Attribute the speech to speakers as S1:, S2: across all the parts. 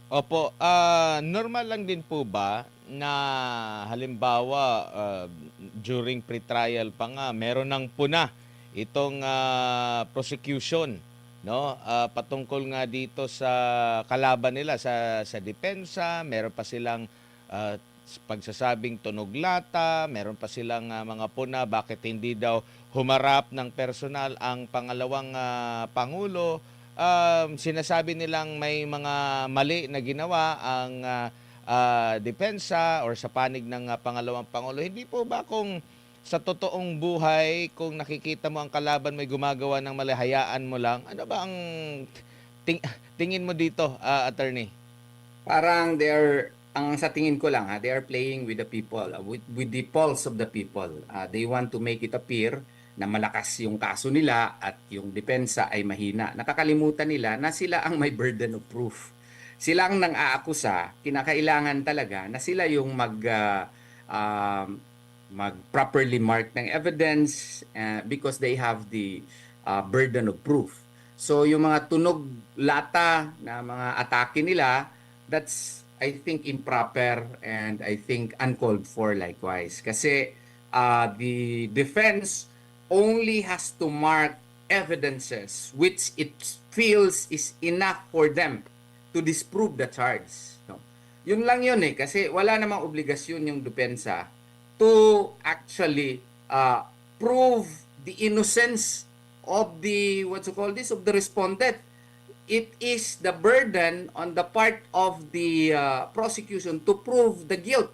S1: Opo, normal lang din po ba na halimbawa, during pre-trial pa nga meron ng puna itong, prosecution 'no, patungkol nga dito sa kalaban nila sa depensa, meron pa silang, pagsasabing tunog lata, meron pa silang, mga puna bakit hindi daw humarap ng personal ang pangalawang, pangulo. Sinasabi nilang may mga mali na ginawa ang, depensa or sa panig ng, pangalawang pangulo. Hindi po ba kung sa totoong buhay kung nakikita mo ang kalaban mo'y gumagawa ng mali, hayaan mo lang? Ano ba ang ting tingin mo dito, attorney?
S2: Parang ang sa tingin ko lang they are playing with the people, with the pulse of the people. They want to make it appear na malakas yung kaso nila at yung depensa ay mahina. Nakakalimutan nila na sila ang may burden of proof. Sila ang nang-aakusa, kinakailangan talaga na sila yung uh, mag properly mark ng evidence because they have the burden of proof. So yung mga tunog lata na mga atake nila, that's I think improper and I think uncalled for likewise. Kasi the defense only has to mark evidences which it feels is enough for them to disprove the charge. No? Yun lang yun kasi wala namang obligasyon yung depensa to actually prove the innocence of the what you call this of the respondent. It is the burden on the part of the prosecution to prove the guilt,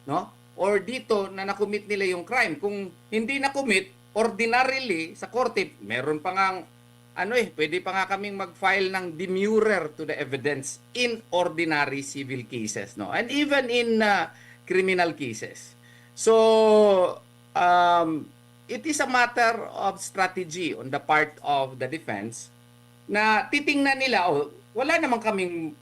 S2: no? Or dito na nakomit nila yung crime. Kung hindi nakomit, ordinarily sa korte, meron pa ngang pwede pa nga kaming mag-file ng demurrer to the evidence in ordinary civil cases, no? And even in criminal cases. So, it is a matter of strategy on the part of the defense na titingnan nila, wala naman kaming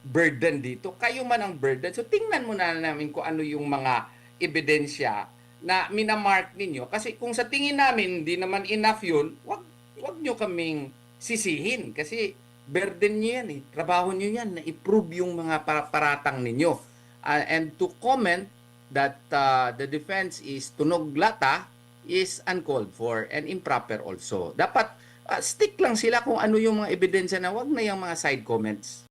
S2: burden dito. Kayo man ang burden. So tingnan muna namin kung ano yung mga ebidensya na minamark ninyo. Kasi kung sa tingin namin hindi naman enough yun, wag nyo kaming sisihin. Kasi burden nyo yan Trabaho nyo yan na i-prove yung mga paratang ninyo. And to comment that the defense is tunog lata is uncalled for and improper also. Dapat stick lang sila kung ano yung mga ebidensya na wag na yung mga side comments.